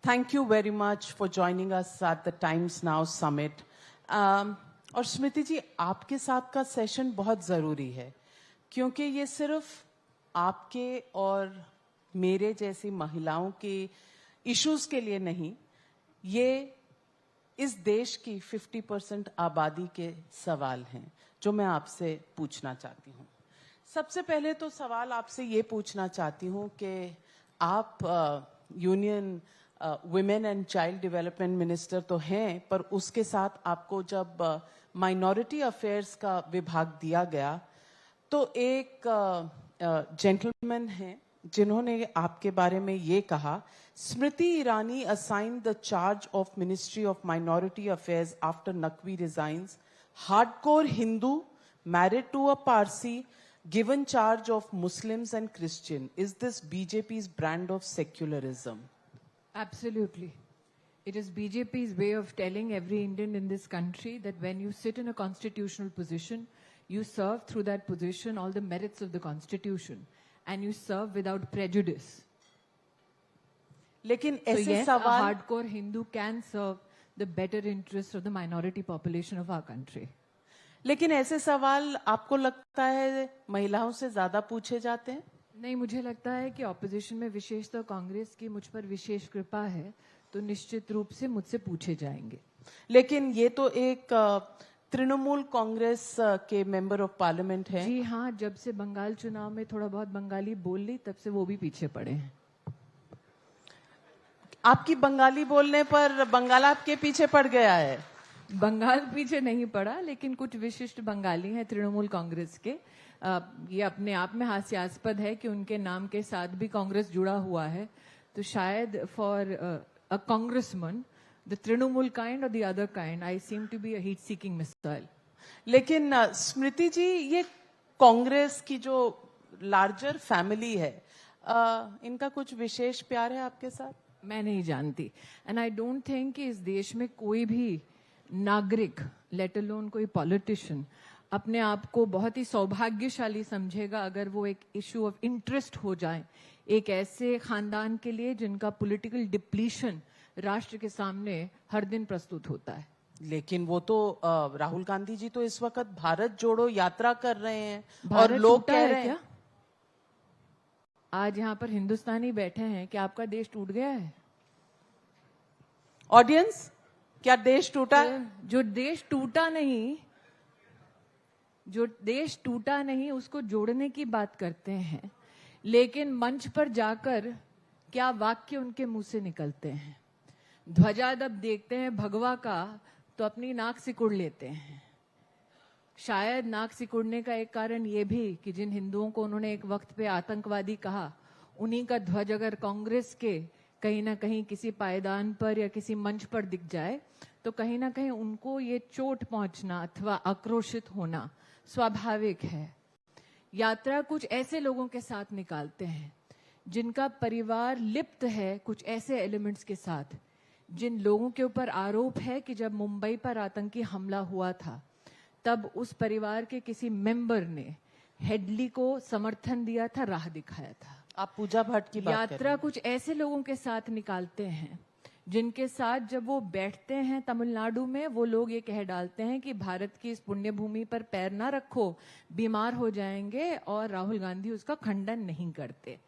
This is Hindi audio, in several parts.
Thank you very much for joining us at the Times Now Summit. और स्मृति जी, आपके साथ का सेशन बहुत ज़रूरी है क्योंकि ये सिर्फ आपके और मेरे जैसी महिलाओं के इश्यूज के लिए नहीं, ये इस देश की 50% आबादी के सवाल हैं जो मैं आपसे पूछना चाहती हूँ। सबसे पहले तो सवाल आपसे ये पूछना चाहती हूँ कि आप union women and child development minister तो हैं, पर उसके साथ आपको जब माइनॉरिटी अफेयर्स का विभाग दिया गया तो एक जेंटलमैन हैं जिन्होंने आपके बारे में ये कहा, Smriti Irani assign the charge of ministry of minority affairs after Naqvi resigns, hardcore Hindu, married to a Parsi, given charge of Muslims and Christian. Is this BJP's brand of secularism? Absolutely. It is BJP's way of telling every Indian in this country that when you sit in a constitutional position, you serve through that position all the merits of the constitution and you serve without prejudice. लेकिन so ऐसे yes, सवाल, a hardcore Hindu can serve the better interests of the minority population of our country. लेकिन ऐसे सवाल आपको लगता है महिलाओं से ज्यादा पूछे जाते हैं? नहीं, मुझे लगता है कि ऑपोजिशन में विशेषतः कांग्रेस की मुझ पर विशेष कृपा है तो निश्चित रूप से मुझसे पूछे जाएंगे। लेकिन ये तो एक तृणमूल कांग्रेस के मेंबर ऑफ पार्लियामेंट हैं। जी हाँ, जब से बंगाल चुनाव में थोड़ा बहुत बंगाली बोल ली तब से वो भी पीछे पड़े हैं। आपकी बंगाली बोलने पर बंगाल आपके पीछे पड़ गया है? बंगाल पीछे नहीं पड़ा, लेकिन कुछ विशिष्ट बंगाली हैं तृणमूल कांग्रेस के। ये अपने आप में हास्यास्पद है कि उनके नाम के साथ भी कांग्रेस जुड़ा हुआ है, तो शायद for a congressman the Trinamool kind और the other kind I seem to be a heat seeking missile. लेकिन स्मृति जी, ये कांग्रेस की जो लार्जर फैमिली है, इनका कुछ विशेष प्यार है आपके साथ? मैं नहीं जानती, एंड आई डोंट थिंक कि इस देश में कोई भी नागरिक, लेट अलोन कोई पॉलिटिशियन, अपने आप को बहुत ही सौभाग्यशाली समझेगा अगर वो एक इशू ऑफ इंटरेस्ट हो जाए एक ऐसे खानदान के लिए जिनका पॉलिटिकल डिप्लीशन राष्ट्र के सामने हर दिन प्रस्तुत होता है। लेकिन वो तो राहुल गांधी जी तो इस वक्त भारत जोड़ो यात्रा कर रहे हैं और लोग कह रहे हैं, आज यहाँ पर हिंदुस्तानी बैठे हैं कि आपका देश टूट गया है। ऑडियंस, क्या देश टूटा? जो देश टूटा नहीं उसको जोड़ने की बात करते हैं, लेकिन मंच पर जाकर क्या वाक्य उनके मुंह से निकलते हैं। ध्वजा जब देखते हैं भगवा का तो अपनी नाक सिकुड़ लेते हैं। शायद नाक सिकुड़ने का एक कारण ये भी कि जिन हिंदुओं को उन्होंने एक वक्त पे आतंकवादी कहा, उन्हीं का ध्वज अगर कांग्रेस के कहीं ना कहीं किसी पायदान पर या किसी मंच पर दिख जाए तो कहीं ना कहीं उनको ये चोट पहुंचना अथवा आक्रोशित होना स्वाभाविक है। यात्रा कुछ ऐसे लोगों के साथ निकालते हैं जिनका परिवार लिप्त है कुछ ऐसे एलिमेंट्स के साथ, जिन लोगों के ऊपर आरोप है कि जब मुंबई पर आतंकी हमला हुआ था तब उस परिवार के किसी मेंबर ने हेडली को समर्थन दिया था, राह दिखाया था। आप पूजा भट्ट की बात कर रहे हैं। यात्रा कुछ ऐसे लोगों के साथ निकालते हैं जिनके साथ जब वो बैठते हैं तमिलनाडु में, वो लोग ये कह डालते हैं कि भारत की इस पुण्य भूमि पर पैर ना रखो, बीमार हो जाएंगे, और राहुल गांधी उसका खंडन नहीं करते।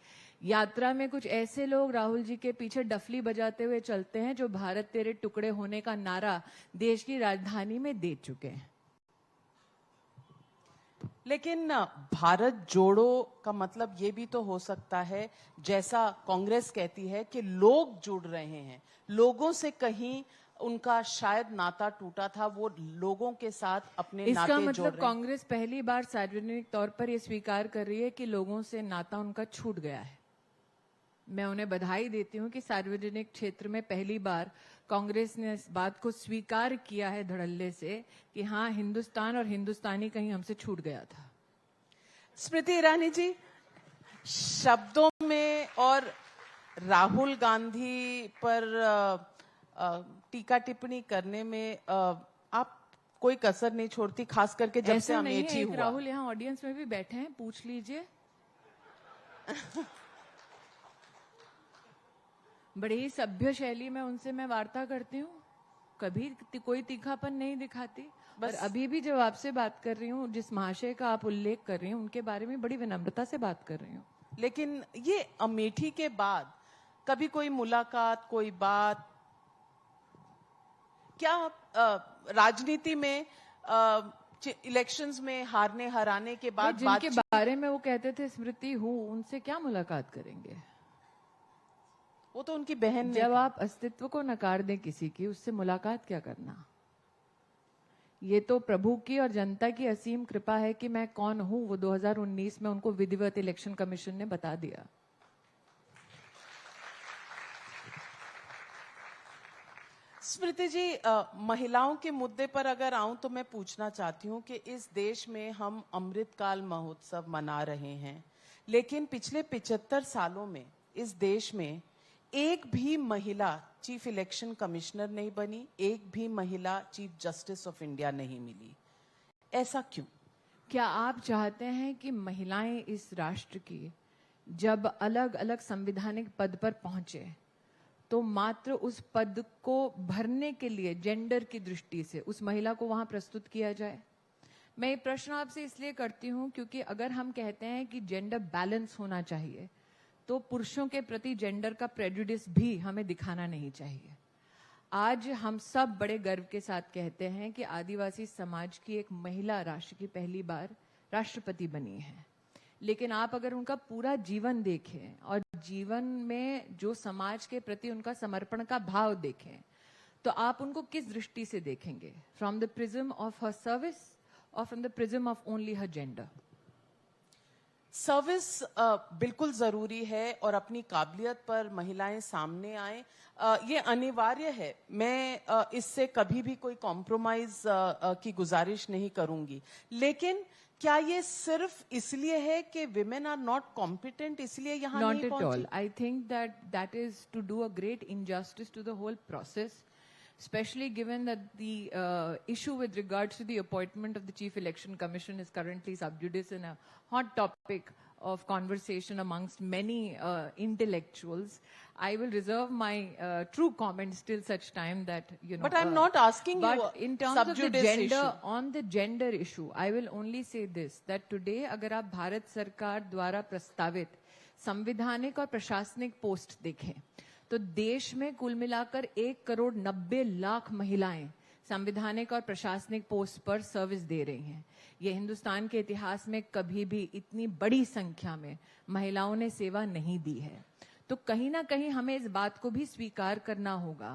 यात्रा में कुछ ऐसे लोग राहुल जी के पीछे डफली बजाते हुए चलते हैं जो भारत तेरे टुकड़े होने का नारा देश की राजधानी में दे चुके हैं। लेकिन भारत जोड़ो का मतलब ये भी तो हो सकता है, जैसा कांग्रेस कहती है कि लोग जुड़ रहे हैं, लोगों से कहीं उनका शायद नाता टूटा था, वो लोगों के साथ अपने नाते इसका जोड़ मतलब रहे। कांग्रेस पहली बार सार्वजनिक तौर पर यह स्वीकार कर रही है कि लोगों से नाता उनका छूट गया है। मैं उन्हें बधाई देती हूं कि सार्वजनिक क्षेत्र में पहली बार कांग्रेस ने इस बात को स्वीकार किया है धड़ल्ले से कि हाँ, हिंदुस्तान और हिंदुस्तानी कहीं हमसे छूट गया था। स्मृति ईरानी जी, शब्दों में और राहुल गांधी पर टीका टिप्पणी करने में आप कोई कसर नहीं छोड़ती, खास करके जब से अमेठी हुआ। राहुल यहाँ ऑडियंस में भी बैठे हैं, पूछ लीजिए। बड़े ही सभ्य शैली में उनसे मैं वार्ता करती हूँ, कभी कोई तीखापन नहीं दिखाती। और अभी भी जब आपसे बात कर रही हूँ, जिस महाशय का आप उल्लेख कर रही हूँ, उनके बारे में बड़ी विनम्रता से बात कर रही हूँ। लेकिन ये अमेठी के बाद कभी कोई मुलाकात, कोई बात, क्या राजनीति में इलेक्शंस में हारने हराने के बाद जिनके बारे में वो कहते थे स्मृति हूँ, उनसे क्या मुलाकात करेंगे? वो तो उनकी बहन जब आप अस्तित्व को नकार दें किसी की, उससे मुलाकात क्या करना? ये तो प्रभु की और जनता की असीम कृपा है कि मैं कौन हूं, वो 2019 में उनको विधिवत इलेक्शन कमीशन ने बता दिया। स्मृति जी, महिलाओं के मुद्दे पर अगर आऊं तो मैं पूछना चाहती हूं कि इस देश में हम अमृतकाल महोत्सव मना रहे हैं, लेकिन पिछले 75 सालों में इस देश में एक भी महिला चीफ इलेक्शन कमिश्नर नहीं बनी, एक भी महिला चीफ जस्टिस ऑफ इंडिया नहीं मिली। ऐसा क्यों? क्या आप चाहते हैं कि महिलाएं इस राष्ट्र की जब अलग अलग संवैधानिक पद पर पहुंचे तो मात्र उस पद को भरने के लिए जेंडर की दृष्टि से उस महिला को वहां प्रस्तुत किया जाए? मैं ये प्रश्न आपसे इसलिए करती हूं क्योंकि अगर हम कहते हैं कि जेंडर बैलेंस होना चाहिए तो पुरुषों के प्रति जेंडर का प्रेजुडिस भी हमें दिखाना नहीं चाहिए। आज हम सब बड़े गर्व के साथ कहते हैं कि आदिवासी समाज की एक महिला राष्ट्र की पहली बार राष्ट्रपति बनी है, लेकिन आप अगर उनका पूरा जीवन देखें और जीवन में जो समाज के प्रति उनका समर्पण का भाव देखें तो आप उनको किस दृष्टि से देखेंगे? From the prism of her service और from the prism of only her gender? Service बिल्कुल जरूरी है और अपनी काबिलियत पर महिलाएं सामने आए, ये अनिवार्य है। मैं इससे कभी भी कोई कॉम्प्रोमाइज की गुजारिश नहीं करूंगी, लेकिन क्या ये सिर्फ इसलिए है कि विमेन आर नॉट कॉम्पिटेंट इसलिए यहाँ नहीं पहुंची? Not at all. I think that is to do a great injustice to the whole process, especially given that the issue with regards to the appointment of the Chief Election Commission is currently sub judice and a hot topic of conversation amongst many intellectuals. I will reserve my true comments till such time that, you know. But I'm not asking you in terms of the gender issue. On the gender issue, I will only say this, that today अगर आप भारत सरकार द्वारा प्रस्तावित संवैधानिक और प्रशासनिक पोस्ट देखें तो देश में कुल मिलाकर 1,90,00,000 महिलाएं संवैधानिक और प्रशासनिक पोस्ट पर सर्विस दे रही हैं। ये हिंदुस्तान के इतिहास में कभी भी इतनी बड़ी संख्या में महिलाओं ने सेवा नहीं दी है। तो कहीं ना कहीं हमें इस बात को भी स्वीकार करना होगा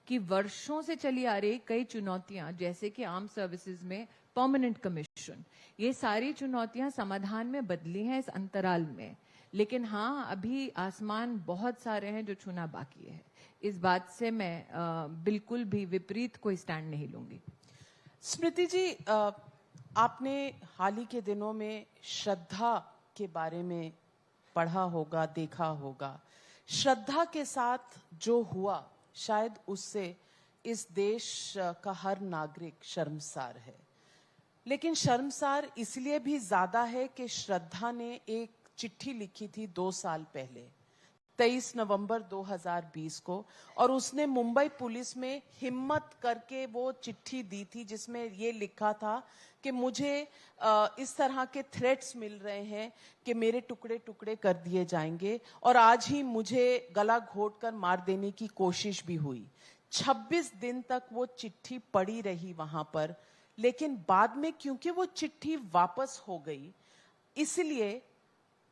कि वर्षों से चली आ रही कई चुनौतियां, जैसे कि आर्म सर्विसेज में परमानेंट कमीशन, ये सारी चुनौतियां समाधान में बदली हैं इस अंतराल में। लेकिन हाँ, अभी आसमान बहुत सारे हैं जो छूना बाकी है। इस बात से मैं बिल्कुल भी विपरीत कोई स्टैंड नहीं लूंगी। स्मृति जी, आपने हाल ही के दिनों में श्रद्धा के बारे में पढ़ा होगा, देखा होगा। श्रद्धा के साथ जो हुआ, शायद उससे इस देश का हर नागरिक शर्मसार है। लेकिन शर्मसार इसलिए भी ज्यादा है कि श्रद्धा ने एक चिट्ठी लिखी थी 2 साल पहले, 23 नवंबर 2020 को, और उसने मुंबई पुलिस में हिम्मत करके वो चिट्ठी दी थी जिसमें ये लिखा था कि मुझे इस तरह के थ्रेट्स मिल रहे हैं कि मेरे टुकड़े टुकड़े कर दिए जाएंगे, और आज ही मुझे गला घोट कर मार देने की कोशिश भी हुई। 26 दिन तक वो चिट्ठी पड़ी रही वहां पर, लेकिन बाद में क्योंकि वो चिट्ठी वापस हो गई, इसलिए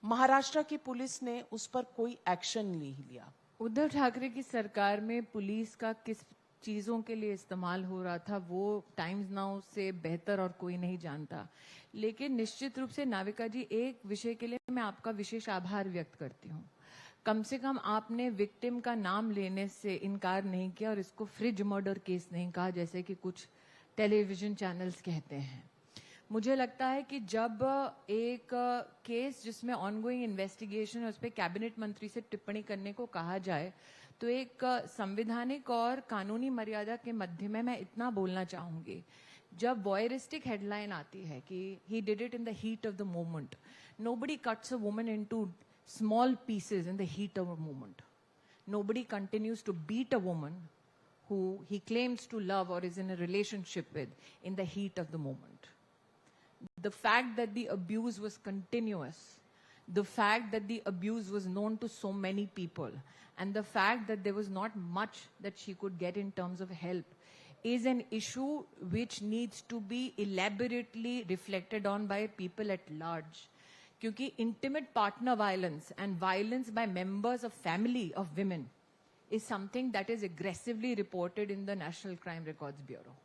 महाराष्ट्र की पुलिस ने उस पर कोई एक्शन नहीं लिया। उद्धव ठाकरे की सरकार में पुलिस का किस चीजों के लिए इस्तेमाल हो रहा था वो टाइम्स नाउ से बेहतर और कोई नहीं जानता। लेकिन निश्चित रूप से नाविका जी, एक विषय के लिए मैं आपका विशेष आभार व्यक्त करती हूँ। कम से कम आपने विक्टिम का नाम लेने से इनकार नहीं किया और इसको फ्रिज मर्डर केस नहीं कहा जैसे कि कुछ टेलीविजन चैनल्स कहते हैं। मुझे लगता है कि जब एक केस जिसमें ऑनगोइंग इन्वेस्टिगेशन है उस पर कैबिनेट मंत्री से टिप्पणी करने को कहा जाए तो एक संवैधानिक और कानूनी मर्यादा के मध्य में मैं इतना बोलना चाहूंगी, जब वॉयरिस्टिक हेडलाइन आती है कि he did it in the heat of the moment, nobody cuts a woman into small pieces in the heat of a moment. nobody continues to beat a woman who he claims to love or is in a relationship with in the heat of the moment. The fact that the abuse was continuous, the fact that the abuse was known to so many people, and the fact that there was not much that she could get in terms of help is an issue which needs to be elaborately reflected on by people at large. Because intimate partner violence and violence by members of family of women is something that is aggressively reported in the National Crime Records Bureau.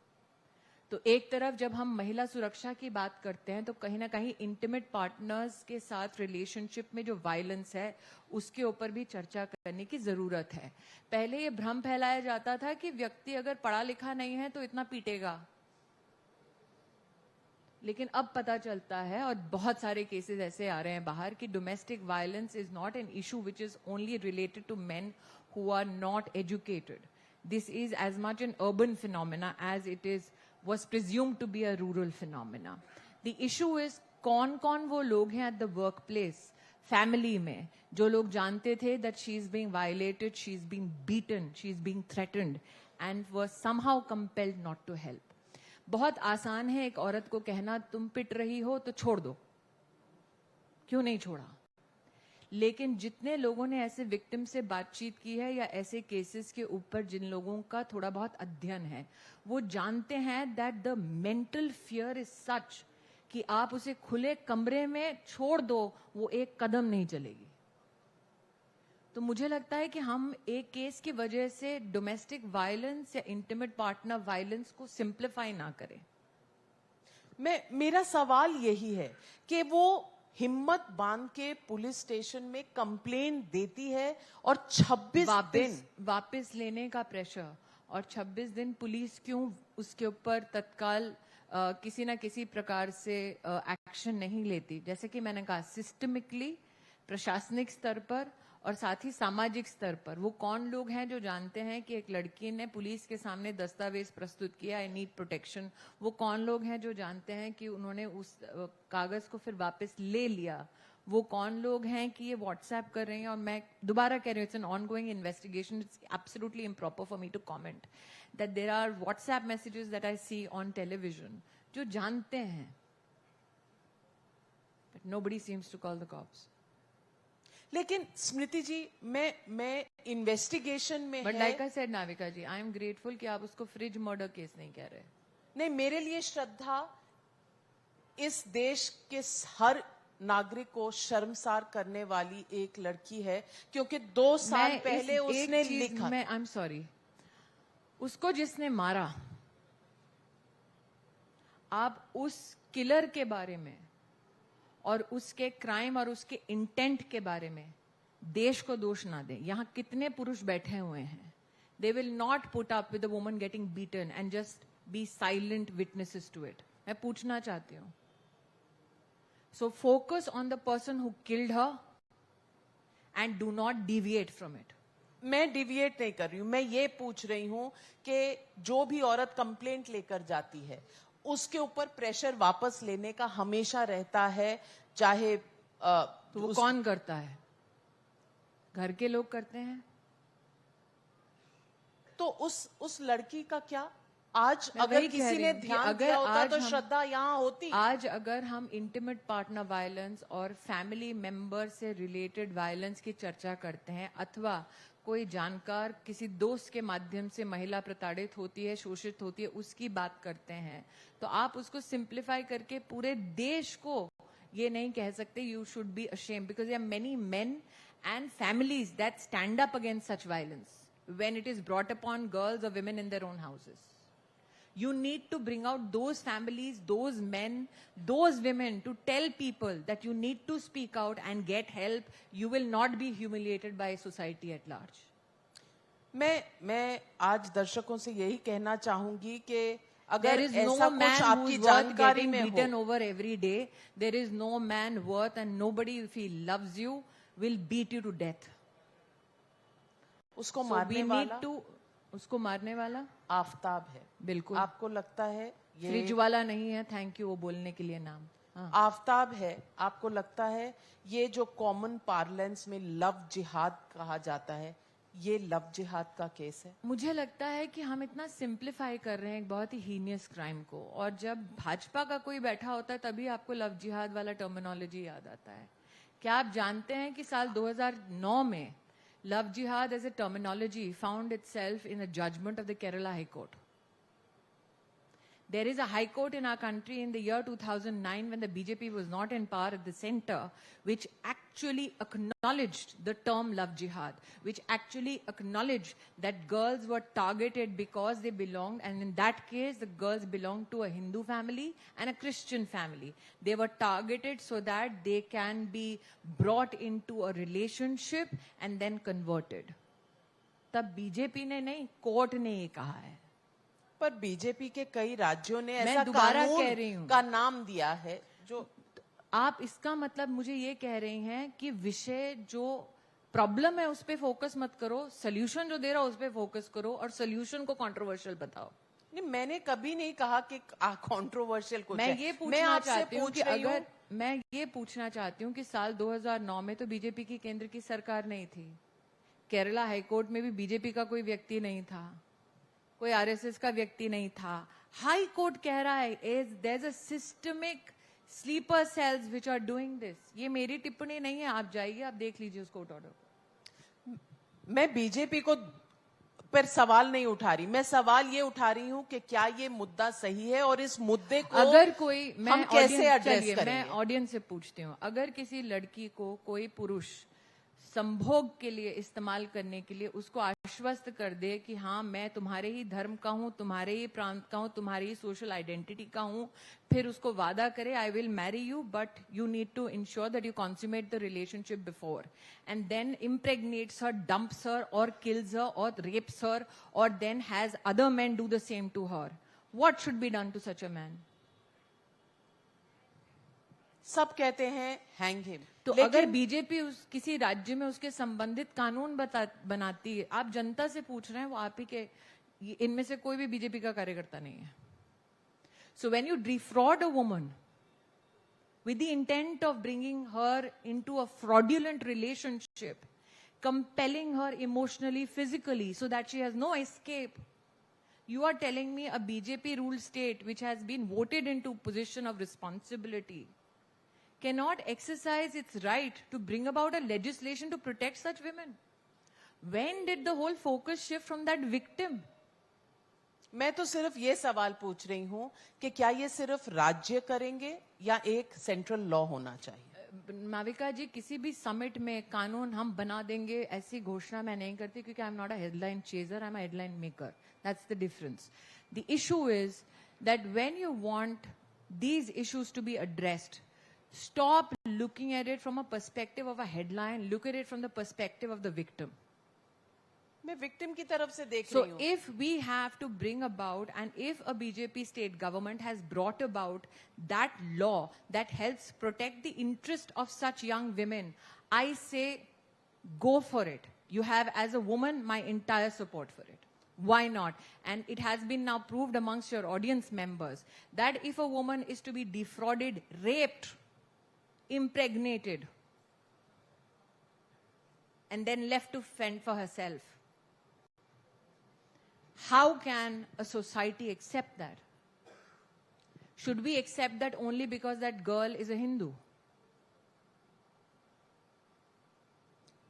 तो एक तरफ जब हम महिला सुरक्षा की बात करते हैं तो कहीं ना कहीं इंटीमेट पार्टनर्स के साथ रिलेशनशिप में जो वायलेंस है उसके ऊपर भी चर्चा करने की जरूरत है. पहले ये भ्रम फैलाया जाता था कि व्यक्ति अगर पढ़ा लिखा नहीं है तो इतना पीटेगा, लेकिन अब पता चलता है और बहुत सारे केसेस ऐसे आ रहे हैं बाहर कि domestic violence is not an issue which is only related to men who are not educated. This is as much an urban phenomena as it was presumed to be a rural phenomena. The issue is कौन वो लोग हैं at the workplace, family में, जो लोग जानते थे that she is being violated, she is being beaten, she is being threatened and was somehow compelled not to help. बहुत आसान है एक औरत को कहना तुम पिट रही हो तो छोड़ दो, क्यों नहीं छोड़ा? लेकिन जितने लोगों ने ऐसे विक्टिम से बातचीत की है या ऐसे केसेस के ऊपर जिन लोगों का थोड़ा बहुत अध्ययन है, वो जानते हैं that the mental fear is such कि आप उसे खुले कमरे में छोड़ दो, वो एक कदम नहीं चलेगी. तो मुझे लगता है कि हम एक केस की वजह से डोमेस्टिक वायलेंस या इंटीमेट पार्टनर वायलेंस को सिंप्लीफाई ना करें. मेरा सवाल यही है कि वो हिम्मत बांध के पुलिस स्टेशन में कंप्लेंट देती है और 26 दिन वापस लेने का प्रेशर, और 26 दिन पुलिस क्यों उसके ऊपर तत्काल किसी ना किसी प्रकार से एक्शन नहीं लेती? जैसे कि मैंने कहा, सिस्टमिकली प्रशासनिक स्तर पर और साथ ही सामाजिक स्तर पर वो कौन लोग हैं जो जानते हैं कि एक लड़की ने पुलिस के सामने दस्तावेज प्रस्तुत किया, आई नीड प्रोटेक्शन? वो कौन लोग हैं जो जानते हैं कि उन्होंने उस कागज को फिर वापस ले लिया? वो कौन लोग हैं कि ये व्हाट्सएप कर रहे हैं? और मैं दोबारा कह रही हूँ, it's an ongoing investigation, it's absolutely improper for me to comment that there are WhatsApp messages that I see on television जो जानते हैं, but nobody seems to call the cops. लेकिन स्मृति जी, मैं इन्वेस्टिगेशन में but like I said Navika ji, I am grateful कि आप उसको फ्रिज मर्डर केस नहीं कह रहे. नहीं, मेरे लिए श्रद्धा इस देश के हर नागरिक को शर्मसार करने वाली एक लड़की है, क्योंकि 2 साल पहले उसने लिखा. मैं आई एम सॉरी, उसको जिसने मारा, आप उस किलर के बारे में और उसके क्राइम और उसके इंटेंट के बारे में देश को दोष ना दें. यहां कितने पुरुष बैठे हुए हैं, they will not put up with a woman getting beaten and just be silent witnesses to it. मैं पूछना चाहती हूं, so focus on the person who killed her and do not deviate from it. मैं डिविएट नहीं कर रही हूं, मैं ये पूछ रही हूं कि जो भी औरत कंप्लेंट लेकर जाती है उसके ऊपर प्रेशर वापस लेने का हमेशा रहता है, चाहे तो वो कौन करता है? घर के लोग करते हैं. तो उस लड़की का क्या? आज अगर किसी ने ध्यान दिया होता तो श्रद्धा यहाँ होती. आज अगर हम इंटीमेट पार्टनर वायलेंस और फैमिली मेंबर से रिलेटेड वायलेंस की चर्चा करते हैं, अथवा कोई जानकार किसी दोस्त के माध्यम से महिला प्रताड़ित होती है, शोषित होती है, उसकी बात करते हैं, तो आप उसको सिंप्लीफाई करके पूरे देश को ये नहीं कह सकते you should be ashamed, because there are many men and families that stand up against such violence when it is brought upon girls और women in their own houses. You need to bring out those families, those men, those women to tell people that you need to speak out and get help. You will not be humiliated by society at large. मैं आज दर्शकों से यही कहना चाहूंगी कि अगर there is ऐसा no कुछ man आपकी who's worth जानकारी getting में beaten हो, over every day. There is no man worth, and nobody, if he loves you, will beat you to death. उसको So मारने we वाला need to, उसको मारने वाला आफताब है. बिल्कुल. आपको लगता है ये फ्रिज वाला नहीं है? थैंक यू वो बोलने के लिए नाम. हाँ. आफताब है. आपको लगता है ये जो कॉमन पार्लेंस में लव जिहाद कहा जाता है, ये लव जिहाद का केस है? मुझे लगता है कि हम इतना सिंप्लीफाई कर रहे हैं एक बहुत ही हीनियस क्राइम को, और जब भाजपा का कोई बैठा होता है तभी आपको लव जिहाद वाला टर्मिनोलॉजी याद आता है। क्या आप जानते हैं कि साल 2009 में love jihad as a terminology found itself in a judgment of the Kerala high court? There is a high court in our country in the year 2009 when the BJP was not in power at the center, which actually acknowledged the term love jihad, which actually acknowledged that girls were targeted because they belonged, and in that case the girls belonged to a Hindu family and a Christian family. They were targeted so that they can be brought into a relationship and then converted. तब बीजेपी ने नहीं, कोर्ट ने ये कहा है। पर बीजेपी के कई राज्यों ने मैं ऐसा दोबारा कह कानून रही हूं का नाम दिया है जो आप, इसका मतलब मुझे ये कह रही हैं कि विषय जो प्रॉब्लम है उस पे फोकस मत करो, सोल्यूशन जो दे रहा है उस पे फोकस करो, और सोल्यूशन को कंट्रोवर्शियल बताओ। नहीं, मैंने कभी नहीं कहा कि कंट्रोवर्शियल कुछ मैं है। ये मैं पूछना आपसे चाहती हूँ पूछ कि रही हूँ, अगर मैं ये पूछना चाहती हूँ कि साल 2009 में तो बीजेपी की केंद्र की सरकार नहीं थी, केरला हाईकोर्ट में भी बीजेपी का कोई व्यक्ति नहीं था, कोई आरएसएस का व्यक्ति नहीं था। हाई कोर्ट कह रहा है there is a systemic sleeper cells which are doing this. ये मेरी टिप्पणी नहीं है, आप जाइए, आप देख लीजिए उस कोर्ट ऑर्डर। मैं बीजेपी को पर सवाल नहीं उठा रही, मैं सवाल ये उठा रही हूँ कि क्या ये मुद्दा सही है और इस मुद्दे को अगर कोई, हम कैसे एड्रेस मैं करेंगे? ऑडियंस से पूछती हूँ, अगर किसी लड़की को कोई पुरुष संभोग के लिए इस्तेमाल करने के लिए उसको आश्वस्त कर दे कि हाँ मैं तुम्हारे ही धर्म का हूँ, तुम्हारे ही प्रांत का हूँ, तुम्हारी ही सोशल आइडेंटिटी का हूँ, फिर उसको वादा करे I will marry you but you need to ensure that you consummate the relationship before, and then impregnates her, dumps her और किल्स हर और रेप्स हर, और then has other men do the same to her, what should be done to such a man? सब कहते हैं हैंग हिम। तो अगर बीजेपी किसी राज्य में उसके संबंधित कानून बनाती है, आप जनता से पूछ रहे हैं, वो आप ही के, इनमें से कोई भी बीजेपी का कार्यकर्ता नहीं है। So when you defrauded a woman with the intent of bringing her into a fraudulent relationship, compelling her emotionally, physically, so that she has no escape, you are telling me a BJP ruled state which has been voted into position of responsibility cannot exercise its right to bring about a legislation to protect such women? When did the whole focus shift from that victim? मैं तो सिर्फ ये सवाल पूछ रही हूँ कि क्या ये सिर्फ राज्य करेंगे या एक सेंट्रल लॉ होना चाहिए? माविका जी, किसी भी समिट में कानून हम बना देंगे ऐसी घोषणा मैं नहीं करती, क्योंकि I am not a headline chaser, I am a headline maker. That's the difference. The issue is that when you want these issues to be addressed, stop looking at it from a perspective of a headline, look at it from the perspective of the victim. मैं विक्टिम की तरफ से देख So रही हूँ. if we have to bring about, and if a BJP state government has brought about that law that helps protect the interest of such young women, I say go for it. You have, as a woman, my entire support for it. Why not? And it has been now proved amongst your audience members that if a woman is to be defrauded, raped, impregnated, and then left to fend for herself, how can a society accept that? Should we accept that only because that girl is a Hindu?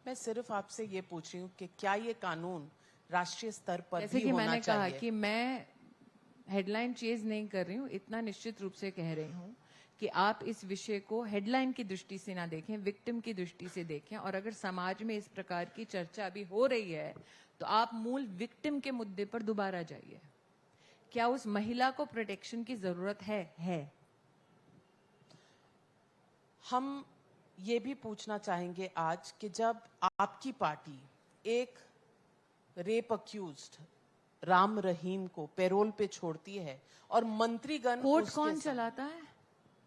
मैं सिर्फ आपसे ये पूछ रही हूँ कि क्या ये कानून राष्ट्रीय स्तर पर जैसे भी कि होना मैंने कहा चाहिए? कि मैं हेडलाइन चेज नहीं कर रही हूँ, इतना निश्चित रूप से कह रही हूँ कि आप इस विषय को हेडलाइन की दृष्टि से ना देखें, विक्टिम की दृष्टि से देखें. और अगर समाज में इस प्रकार की चर्चा अभी हो रही है तो आप मूल विक्टिम के मुद्दे पर दोबारा जाइए. क्या उस महिला को प्रोटेक्शन की जरूरत है? हम ये भी पूछना चाहेंगे आज कि जब आपकी पार्टी एक रेप अक्यूज्ड राम रहीम को पैरोल पे छोड़ती है और मंत्रीगण कोर्ट उसके कौन साथ- चलाता है?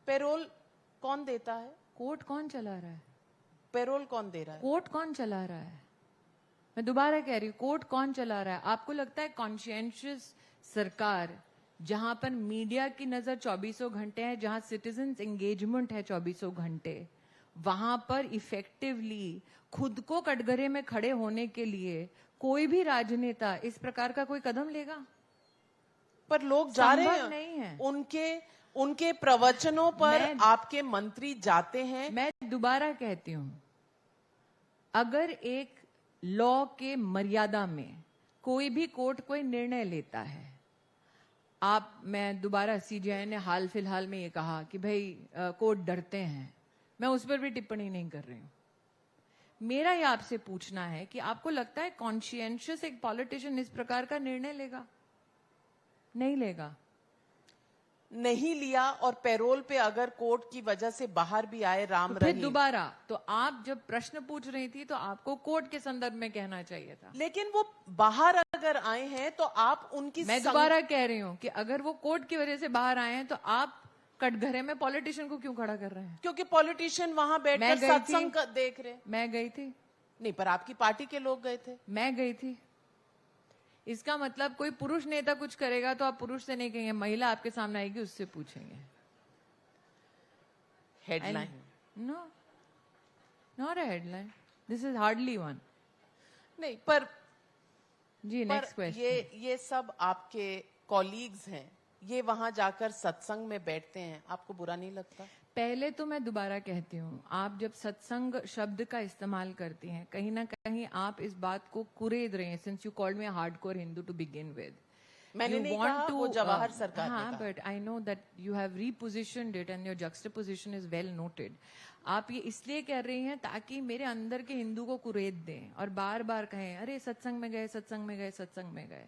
पैरोल कौन देता है? कोर्ट कौन चला रहा है? पैरोल कौन दे रहा है? कोर्ट कौन चला रहा है? मैं दोबारा कह रही हूँ, कोर्ट कौन चला रहा है? आपको लगता है कॉन्शियंशियस सरकार, जहां पर मीडिया की नजर 24 घंटे है, जहां सिटीजन्स एंगेजमेंट है 24 घंटे, वहां पर इफेक्टिवली खुद को कटघरे में खड़े होने के लिए कोई भी राजनेता इस प्रकार का कोई कदम लेगा? पर लोग जा रहे संभव हैं, नहीं है। उनके प्रवचनों पर मैं- आपके मंत्री जाते हैं। मैं दोबारा कहती हूं, अगर एक लॉ के मर्यादा में कोई भी कोर्ट कोई निर्णय लेता है, मैं दोबारा सीजेआई ने हाल फिलहाल में ये कहा कि भाई कोर्ट डरते हैं, मैं उस पर भी टिप्पणी नहीं कर रही हूं। मेरा ये आपसे पूछना है कि आपको लगता है कॉन्शियंशियस एक पॉलिटिशियन इस प्रकार का निर्णय लेगा? नहीं लेगा। नहीं लिया, और पैरोल पे अगर कोर्ट की वजह से बाहर भी आए राम तो फिर रहीम। दोबारा तो आप जब प्रश्न पूछ रही थी तो आपको कोर्ट के संदर्भ में कहना चाहिए था। लेकिन वो बाहर अगर आए हैं तो आप उनकी मैं दोबारा कह रही हूं कि अगर वो कोर्ट की वजह से बाहर आए हैं तो आप कटघरे में पॉलिटिशियन को क्यों खड़ा कर रहे हैं? क्योंकि पॉलिटिशियन वहां बैठकर मैं गई थी। सत्संग देख रहे। मैं गई थी। नहीं, पर आपकी पार्टी के लोग गए थे। मैं गई थी। इसका मतलब कोई पुरुष नेता कुछ करेगा तो आप पुरुष से नहीं कहेंगे, महिला आपके सामने आएगी उससे पूछेंगे। Headline no, not a headline, this is hardly one. नहीं, पर जी नेक्स्ट क्वेश्चन। ये सब आपके कॉलीग्स हैं, ये वहां जाकर सत्संग में बैठते हैं, आपको बुरा नहीं लगता? पहले तो मैं दोबारा कहती हूँ, आप जब सत्संग शब्द का इस्तेमाल करती हैं, कहीं ना कहीं आप इस बात को कुरेद रहे हैं। Since you called me a hardcore Hindu to begin with, मैंने नहीं कहा, वो जवाहर सरकार ने हाँ, कहा। But I know that you have repositioned it and your juxtaposition is well noted. आप ये इसलिए कह रही हैं ताकि मेरे अंदर के हिंदू को कुरेद दें और बार बार कहें अरे सत्संग में गए, सत्संग में गए, सत्संग में गए।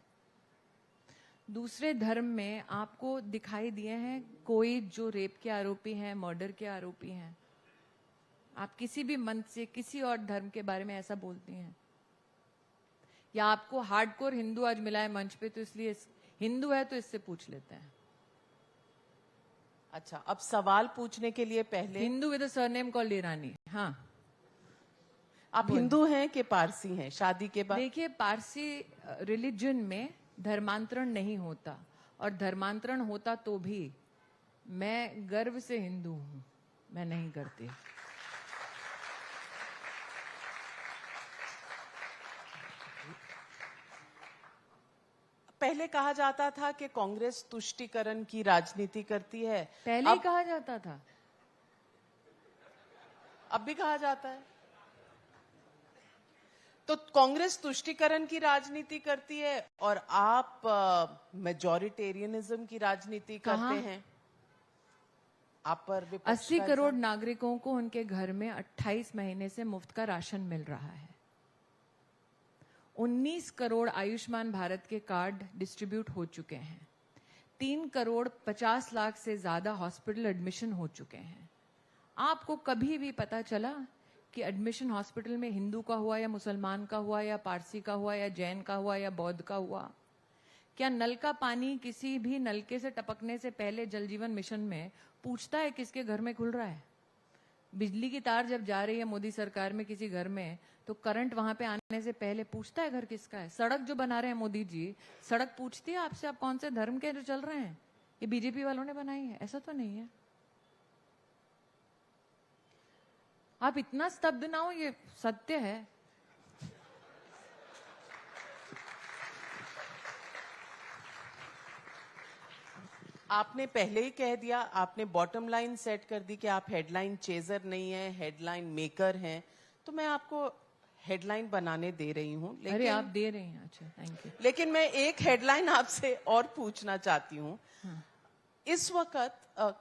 दूसरे धर्म में आपको दिखाई दिए हैं कोई जो रेप के आरोपी हैं, मर्डर के आरोपी हैं? आप किसी भी मंच से किसी और धर्म के बारे में ऐसा बोलती हैं? या आपको हार्डकोर हिंदू आज मिला है मंच पे तो इसलिए हिंदू है तो इससे पूछ लेते हैं? अच्छा, अब सवाल पूछने के लिए पहले Hindu with a surname called Irani. हाँ, आप हिंदू हैं कि पारसी हैं शादी के बाद? देखिए, पारसी रिलीजन में धर्मांतरण नहीं होता, और धर्मांतरण होता तो भी मैं गर्व से हिंदू हूं, मैं नहीं करती। पहले कहा जाता था कि कांग्रेस तुष्टीकरण की राजनीति करती है। पहले ही कहा जाता था, अब भी कहा जाता है। तो कांग्रेस तुष्टीकरण की राजनीति करती है और आप मेजॉरिटेरियनिज्म की राजनीति करते हैं। आप पर 80 करोड़ नागरिकों को उनके घर में 28 महीने से मुफ्त का राशन मिल रहा है। 19 करोड़ आयुष्मान भारत के कार्ड डिस्ट्रीब्यूट हो चुके हैं। 3 करोड़ 50 लाख से ज्यादा हॉस्पिटल एडमिशन हो चुके हैं। आपको कभी भी पता चला कि एडमिशन हॉस्पिटल में हिंदू का हुआ या मुसलमान का हुआ या पारसी का हुआ या जैन का हुआ या बौद्ध का हुआ? क्या नल का पानी किसी भी नलके से टपकने से पहले जल जीवन मिशन में पूछता है किसके घर में खुल रहा है? बिजली की तार जब जा रही है मोदी सरकार में किसी घर में, तो करंट वहां पे आने से पहले पूछता है घर किसका है? सड़क जो बना रहे हैं मोदी जी, सड़क पूछती है आपसे आप कौन से धर्म के जो चल रहे हैं? ये बीजेपी वालों ने बनाई है? ऐसा तो नहीं है। आप इतना स्तब्ध ना हो, ये सत्य है। आपने पहले ही कह दिया, आपने बॉटम लाइन सेट कर दी कि आप हेडलाइन चेजर नहीं है, हेडलाइन मेकर हैं। तो मैं आपको हेडलाइन बनाने दे रही हूँ। अरे आप दे रही हैं, अच्छा थैंक यू। लेकिन मैं एक हेडलाइन आपसे और पूछना चाहती हूँ। हाँ। इस वक्त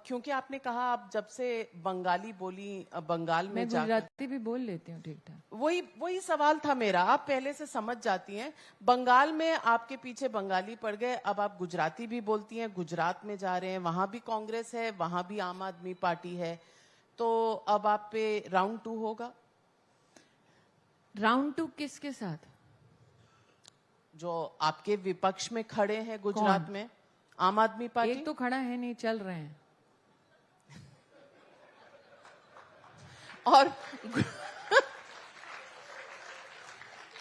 क्योंकि आपने कहा आप जब से बंगाली बोली, बंगाल में मैं जाकर, गुजराती भी बोल लेती हूँ ठीक ठाक। वही सवाल था मेरा। आप पहले से समझ जाती हैं। बंगाल में आपके पीछे बंगाली पड़ गए, अब आप गुजराती भी बोलती हैं। गुजरात में जा रहे हैं, वहां भी कांग्रेस है, वहां भी आम आदमी पार्टी है। तो अब आप पे राउंड 2 होगा। राउंड 2 किसके साथ? जो आपके विपक्ष में खड़े हैं गुजरात में, आम आदमी पार्टी। एक तो खड़ा है नहीं, चल रहे हैं। और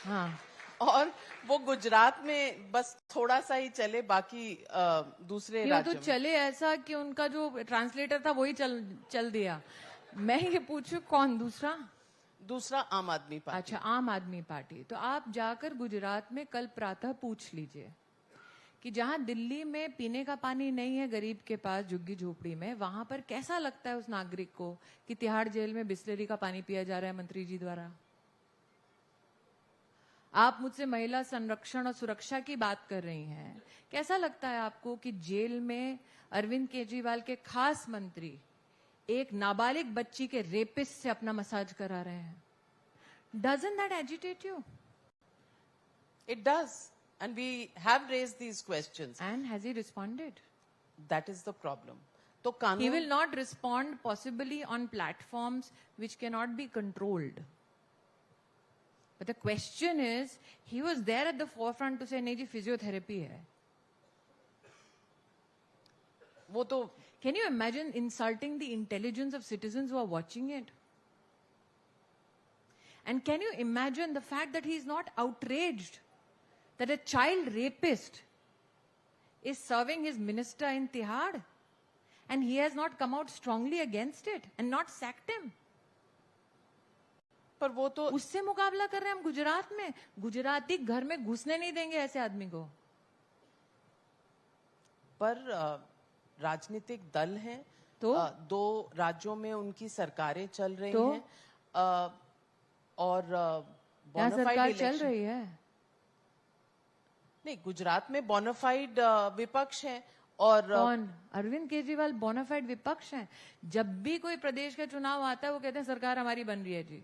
हाँ, और वो गुजरात में बस थोड़ा सा ही चले, बाकी दूसरे ये राज्यों तो में चले ऐसा कि उनका जो ट्रांसलेटर था वही चल दिया। मैं ये पूछूं कौन दूसरा? दूसरा आम आदमी पार्टी। अच्छा, आम आदमी पार्टी। तो आप जाकर गुजरात में कल प्रातः पूछ लीजिए कि जहां दिल्ली में पीने का पानी नहीं है गरीब के पास झुग्गी झोपड़ी में, वहां पर कैसा लगता है उस नागरिक को कि तिहाड़ जेल में बिस्लेरी का पानी पिया जा रहा है मंत्री जी द्वारा। आप मुझसे महिला संरक्षण और सुरक्षा की बात कर रही हैं, कैसा लगता है आपको कि जेल में अरविंद केजरीवाल के खास मंत्री एक नाबालिग बच्ची के रेपिस्ट से अपना मसाज करा रहे हैं? Doesn't that agitate you? It does, and we have raised these questions. And has he responded? That is the problem. तो He कानून will not respond possibly on platforms which cannot be controlled. But the question is, he was there at the forefront to say, नहीं जी physiotherapy है. वो तो Can you imagine insulting the intelligence of citizens who are watching it? And can you imagine the fact that he is not outraged that a child rapist is serving his minister in Tihad and he has not come out strongly against it and not sacked him? पर वो तो उससे मुकाबला कर रहे हैं हम गुजरात में। गुजराती घर में घुसने नहीं देंगे ऐसे आदमी को। पर राजनीतिक दल हैं तो? दो राज्यों में उनकी सरकारें चल रही तो? हैं और क्या बोनाफाइड सरकार चल इलेक्शन रही है? नहीं, गुजरात में बोनाफाइड विपक्ष है और कौन? अरविंद केजरीवाल बोनाफाइड विपक्ष हैं। जब भी कोई प्रदेश का चुनाव आता है वो कहते हैं सरकार हमारी बन रही है जी।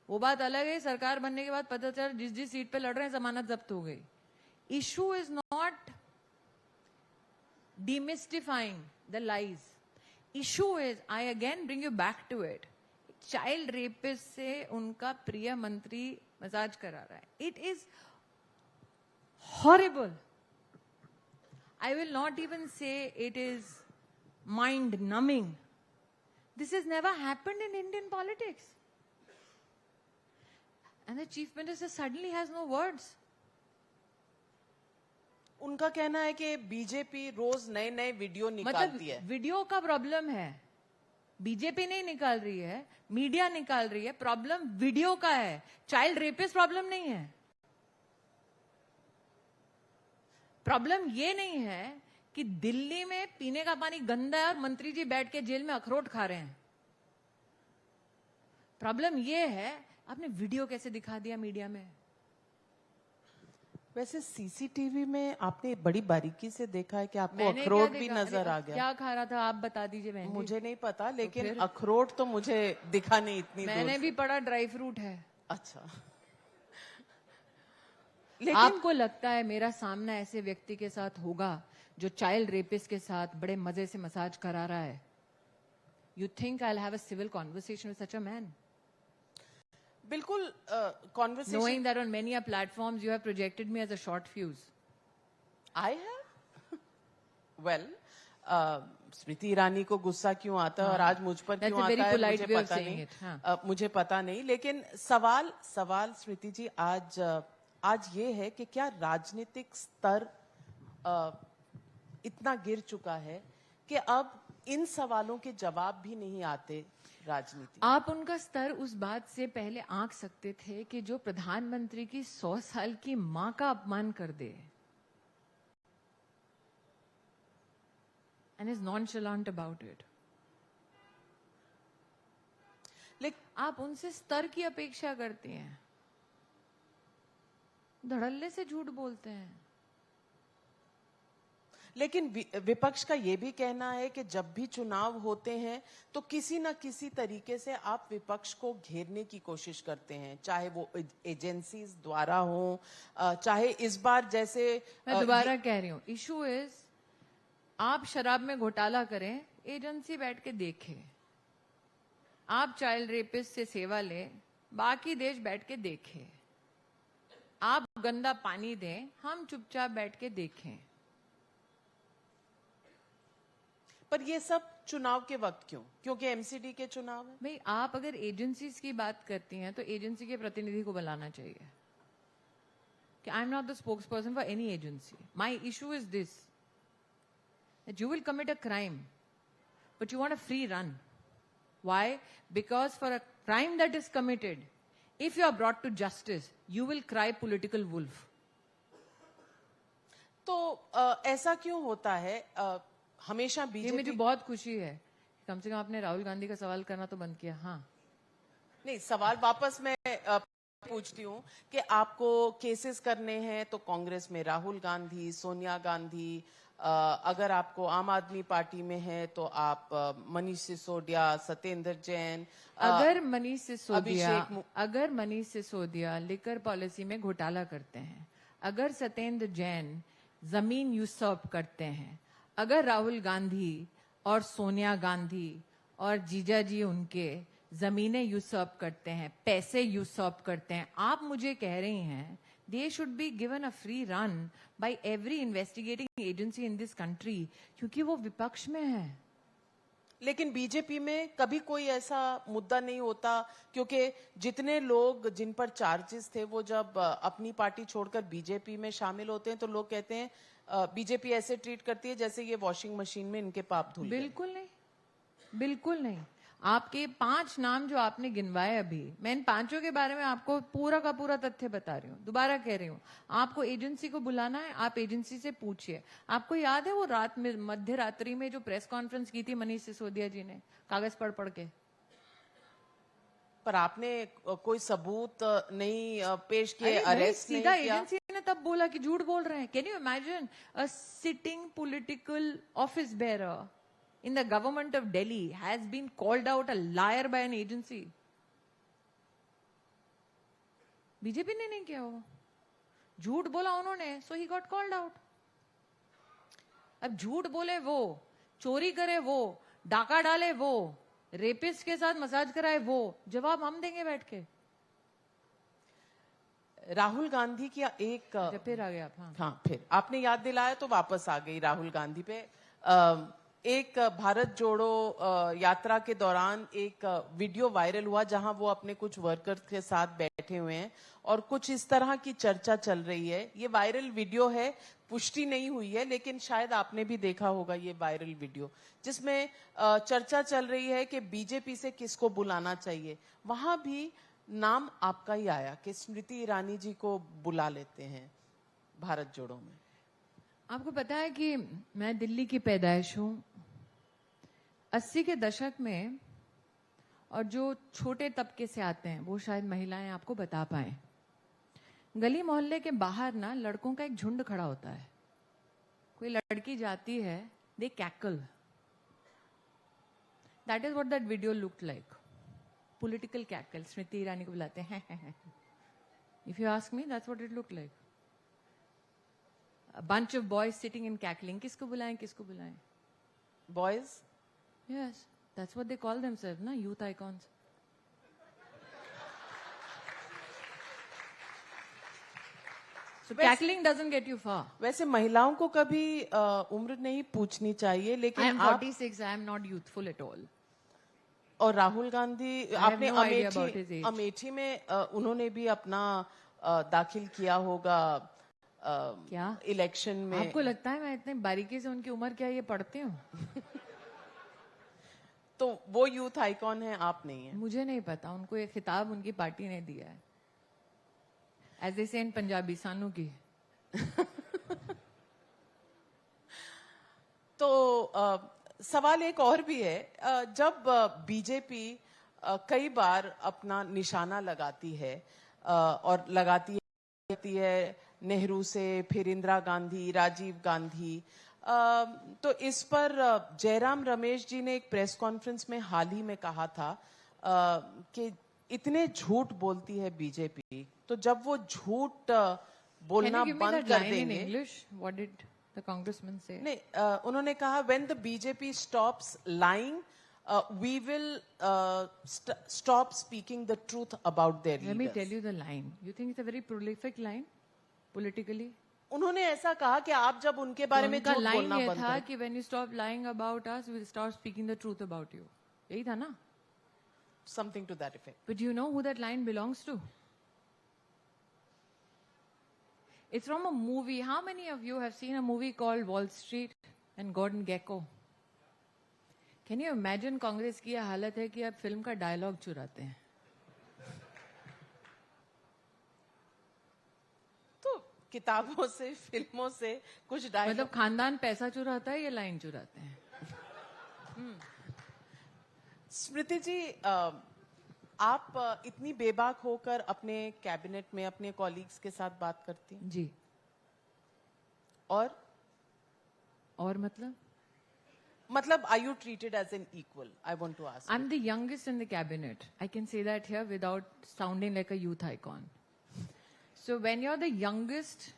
वो बात अलग है, सरकार बनने के बाद पता चला जिस जिस सीट पे लड़ रहे हैं जमानत जब्त हो गई। Issue is not demystifying the lies. Issue is, I again bring you back to it. Child rapist से उनका प्रिय मंत्री मसाज करा रहा है. It is horrible. I will not even say it is mind numbing. This has never happened in Indian politics. And the chief minister suddenly has no words. उनका कहना है कि बीजेपी रोज नए नए वीडियो निकालती है। वीडियो का प्रॉब्लम है, बीजेपी नहीं निकाल रही है, मीडिया निकाल रही है। प्रॉब्लम वीडियो का है, चाइल्ड रेपिस्ट प्रॉब्लम नहीं है। प्रॉब्लम ये नहीं है कि दिल्ली में पीने का पानी गंदा है और मंत्री जी बैठ के जेल में अखरोट खा रहे हैं। प्रॉब्लम ये है आपने वीडियो कैसे दिखा दिया मीडिया में। वैसे सीसीटीवी में आपने बड़ी बारीकी से देखा है कि आपको मैंने अखरोट क्या भी देखा? नजर आ गया। क्या खा रहा था आप बता दीजिए बहन जी। मुझे नहीं पता, लेकिन फिर? अखरोट तो मुझे दिखा नहीं इतनी दूर मैंने से। भी पढ़ा ड्राई फ्रूट है। अच्छा लेकिन आपको लगता है मेरा सामना ऐसे व्यक्ति के साथ होगा जो चाइल्ड रेपिस्ट के साथ बड़े मजे से मसाज करा रहा है? You think I will have a civil conversation with such a man? बिल्कुल conversation. Knowing that on many platforms you have projected me as a short fuse. I have? Well, स्मृति ईरानी को गुस्सा क्यों आता है और आज मुझ पर That's क्यों a very आता है polite मुझे way of पता saying नहीं। it, हाँ। मुझे पता नहीं, लेकिन सवाल स्मृति जी आज ये है कि क्या राजनीतिक स्तर इतना गिर चुका है कि अब इन सवालों के जवाब भी नहीं आते राजनीति। आप उनका स्तर उस बात से पहले आंक सकते थे कि जो प्रधानमंत्री की 100 साल की मां का अपमान कर दे and is nonchalant about it. लेकिन आप उनसे स्तर की अपेक्षा करती हैं, धड़ल्ले से झूठ बोलते हैं। लेकिन विपक्ष का ये भी कहना है कि जब भी चुनाव होते हैं तो किसी न किसी तरीके से आप विपक्ष को घेरने की कोशिश करते हैं, चाहे वो एजेंसीज द्वारा हो, चाहे इस बार जैसे मैं दोबारा कह रही हूं, इशू इज आप शराब में घोटाला करें, एजेंसी बैठ के देखे। आप चाइल्ड रेपिस्ट से सेवा लें, बाकी देश बैठ के देखे। आप गंदा पानी दें, हम चुपचाप बैठ के देखें। पर ये सब चुनाव के वक्त क्यों? क्योंकि एमसीडी के चुनाव है। भाई आप अगर एजेंसीज की बात करती हैं तो एजेंसी के प्रतिनिधि को बुलाना चाहिए कि I am not the spokes person for any agency. My issue is this, that you will commit a crime but you want a free run. Why? Because crime that is committed, if you are brought to justice, you will cry political wolf. तो ऐसा क्यों होता है? हमेशा ये मुझे बीजेपी बहुत खुशी है, कम से कम आपने राहुल गांधी का सवाल करना तो बंद किया. हाँ, नहीं, सवाल वापस मैं पूछती हूँ कि आपको केसेस करने हैं तो कांग्रेस में राहुल गांधी, सोनिया गांधी, अगर आपको आम आदमी पार्टी में है तो आप मनीष सिसोदिया, सत्येंद्र जैन, अगर मनीष सिसोदिया लिकर पॉलिसी में घोटाला करते हैं, अगर सत्येंद्र जैन जमीन यूसर्प करते हैं, अगर राहुल गांधी और सोनिया गांधी और जीजा जी उनके जमीनें यूसर्प करते हैं, पैसे यूसर्प करते हैं, आप मुझे कह रही हैं they should be given a free run by every investigating agency in this country, क्योंकि वो विपक्ष में है. लेकिन बीजेपी में कभी कोई ऐसा मुद्दा नहीं होता, क्योंकि जितने लोग जिन पर चार्जेस थे वो जब अपनी पार्टी छोड़कर बीजेपी में शामिल होते हैं तो लोग कहते हैं बीजेपी ऐसे ट्रीट करती है जैसे ये वॉशिंग मशीन में इनके पाप धुल गए. बिल्कुल नहीं, बिल्कुल नहीं. आपके 5 नाम जो आपने गिनवाए अभी, मैं इन 5 के बारे में आपको पूरा का पूरा तथ्य बता रही हूँ. दोबारा कह रही हूँ, आपको एजेंसी को बुलाना है, आप एजेंसी से पूछिए. आपको याद है वो रात में मध्य रात्रि में जो प्रेस कॉन्फ्रेंस की थी मनीष सिसोदिया जी ने, कागज पढ़ के? पर आपने कोई सबूत नहीं पेश किए, अरे नहीं, अरेस्ट नहीं सीधा किया. एजेंसी ने तब बोला कि झूठ बोल रहे हैं. Can you imagine a sitting political office bearer in the government of Delhi has been called out a liar by an agency? BJP ने नहीं किया, वो झूठ बोला उन्होंने, so he got called out. अब झूठ बोले वो, चोरी करे वो, डाका डाले वो, रेपिस्ट के साथ मसाज कराए वो, जवाब हम देंगे बैठ के. राहुल गांधी की एक जब फिर आ गया आप. हाँ, फिर आपने याद दिलाया तो वापस आ गई राहुल गांधी पे. एक भारत जोड़ो यात्रा के दौरान एक वीडियो वायरल हुआ जहां वो अपने कुछ वर्कर्स के साथ बैठे हुए हैं और कुछ इस तरह की चर्चा चल रही है. ये वायरल वीडियो है, पुष्टि नहीं हुई है, लेकिन शायद आपने भी देखा होगा ये वायरल वीडियो, जिसमें चर्चा चल रही है कि बीजेपी से किसको बुलाना चाहिए. वहां भी नाम आपका ही आया कि स्मृति ईरानी जी को बुला लेते हैं भारत जोड़ो में. आपको पता है कि मैं दिल्ली की पैदाइश हूं. 80 के दशक में, और जो छोटे तबके से आते हैं वो शायद महिलाएं आपको बता पाए, गली मोहल्ले के बाहर ना लड़कों का एक झुंड खड़ा होता है. कोई लड़की जाती है, they cackle. That is what that video looked like. Political cackle. Smriti Irani को बुलाते हैं. If you ask me, that's what it looked like. A bunch of boys sitting and cackling. किसको बुलाएं, किसको बुलाएं? Boys? Yes, that's what they call themselves, na? Youth icons. So cackling doesn't get you far. वैसे महिलाओं को कभी उम्र नहीं पूछनी चाहिए, I लेकिन am 46. I am not youthful at all. और राहुल गांधी, आपने no idea about his age. Amethi में उन्होंने भी अपना दाखिल किया होगा क्या इलेक्शन में. आपको लगता है मैं इतने बारीकी से उनकी उम्र क्या ये पढ़ती हूँ? तो वो यूथ आइकॉन है, आप नहीं है. मुझे नहीं पता. उनको ये खिताब उनकी पार्टी ने दिया है. एज ए से इन पंजाबी सानू की. तो सवाल एक और भी है. जब बीजेपी कई बार अपना निशाना लगाती है और लगाती है नेहरू से, फिर इंदिरा गांधी, राजीव गांधी, तो इस पर जयराम रमेश जी ने एक प्रेस कॉन्फ्रेंस में हाल ही में कहा था कि इतने झूठ बोलती है बीजेपी, तो जब वो झूठ बोलना बंद कर देंगे. What did the congressman say? नहीं, उन्होंने कहा when the BJP stops lying, we will stop speaking the truth about their leaders. Let me tell you the line. You think it's a very prolific line politically? उन्होंने ऐसा कहा कि आप जब उनके बारे में झूठ बोलना बंद था कि when you stop lying about us, we'll start speaking the truth about you. यही था ना? Something to that effect. But do you know who that line belongs to? It's from a movie. How many of you have seen a movie called Wall Street and Gordon Gekko? Can you imagine Congress की यह हालत है कि आप फिल्म का डायलॉग चुराते हैं? किताबों से, फिल्मों से कुछ डायलॉग। मतलब खानदान पैसा चुराता है या लाइन चुराते हैं? स्मृति जी, आप इतनी बेबाक होकर अपने कैबिनेट में अपने कॉलीग्स के साथ बात करती हैं? जी। और मतलब are you treated as an equal? I want to ask. I'm the youngest in the cabinet. I can say that here without sounding like a youth icon. So when you're the youngest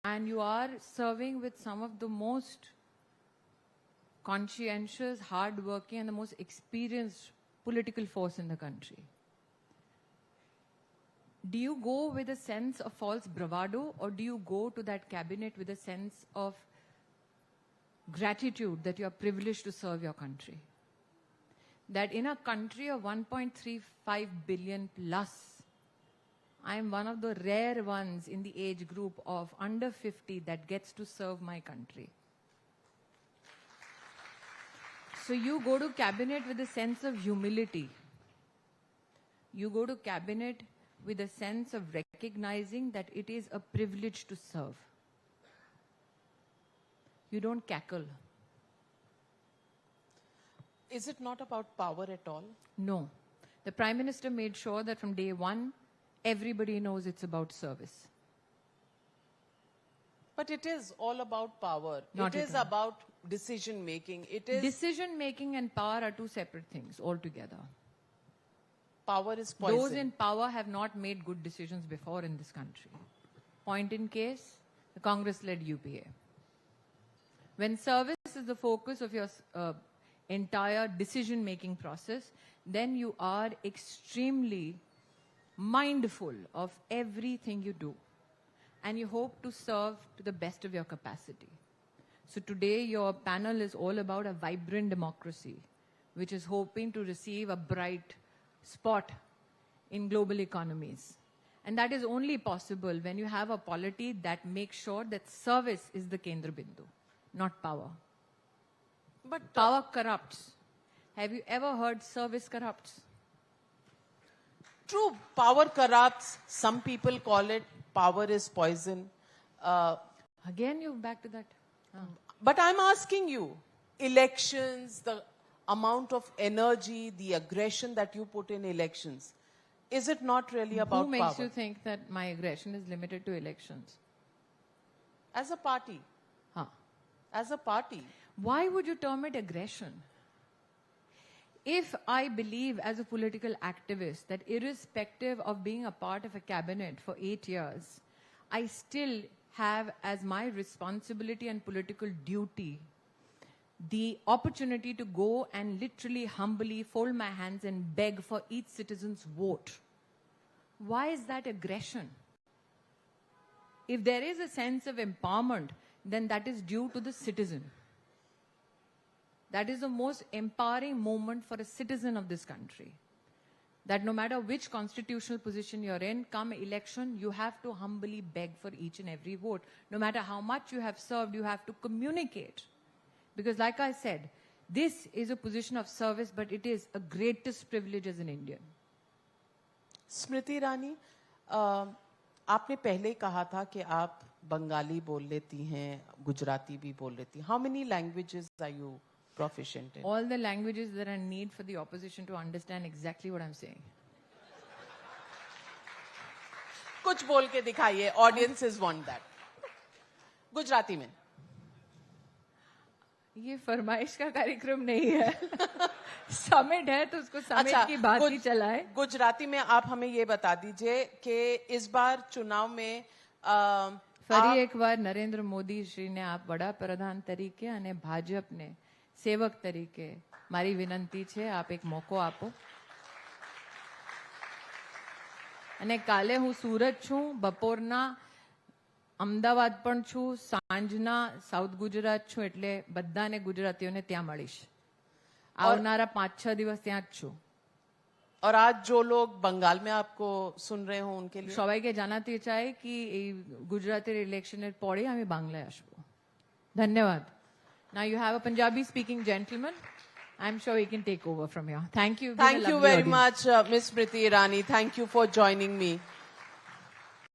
and you are serving with some of the most conscientious, hardworking, and the most experienced political force in the country, do you go with a sense of false bravado, or do you go to that cabinet with a sense of gratitude that you are privileged to serve your country? That in a country of 1.35 billion plus, I am one of the rare ones in the age group of under 50 that gets to serve my country. So you go to cabinet with a sense of humility. You go to cabinet with a sense of recognizing that it is a privilege to serve. You don't cackle. Is it not about power at all? No. The Prime Minister made sure that from day one, everybody knows it's about service. But it is all about power. Not It at is all. about decision making. It is Decision making and power are two separate things altogether. power is poison. Those in power have not made good decisions before in this country. Point in case, the Congress-led UPA. When service is the focus of your entire decision-making process, then you are extremely mindful of everything you do. And you hope to serve to the best of your capacity. So today your panel is all about a vibrant democracy, which is hoping to receive a bright spot in global economies. And that is only possible when you have a polity that makes sure that service is the Kendra Bindu, not power. But Power corrupts. Have you ever heard service corrupts? true, power corrupts. Some people call it power is poison. Again, you back to that. But I'm asking you, elections, the amount of energy, the aggression that you put in elections, is it not really about Who makes power? you think that my aggression is limited to elections? As a party, as a party, Why would you term it aggression? If I believe as a political activist that irrespective of being a part of a cabinet for 8 years, I still have as my responsibility and political duty the opportunity to go and literally humbly fold my hands and beg for each citizen's vote. Why is that aggression? If there is a sense of empowerment, then that is due to the citizen. That is the most empowering moment for a citizen of this country. That no matter which constitutional position you're in, come election, you have to humbly beg for each and every vote. No matter how much you have served, you have to communicate. Because like I said, this is a position of service, but it is a greatest privilege as an Indian. Smriti Irani, आपने पहले ही कहा था कि आप बंगाली बोल लेती हैं, गुजराती भी बोल लेती हैं. How many languages are you proficient in? All the languages that I need for the opposition to understand exactly what I'm saying. कुछ बोल के दिखाइए, audiences want that. गुजराती में. ये फरमाइश का कार्यक्रम नहीं है. समिट है तो उसको समिट की बात ही चलाए. गुजराती में आप हमें ये बता दीजिए कि इस बार चुनाव में ફરી એકવાર નરેન્દ્ર મોદી શ્રીને આપ વડાપ્રધાન તરીકે અને ભાજપને સેવક તરીકે મારી વિનંતી છે, આપ એક મોકો આપો. અને કાલે હું સુરત છું, બપોરના અમદાવાદ પણ છું, સાંજના સાઉથ ગુજરાત છું, એટલે બધાને ગુજરાતીઓને ત્યાં મળીશ. આવનારા 5-6 દિવસ ત્યાં જ છું. और आज जो लोग बंगाल में आपको सुन रहे हो उनके लिए সবাইকে জানাতে চাই কি এই গুজরাটের ইলেকশনের পরে আমি বাংলায় আসব. ধন্যবাদ. Now you have a Punjabi speaking gentleman. I'm sure he can take over from here. Thank you. Thank you very much, Ms. Smriti Irani. Thank you for joining me.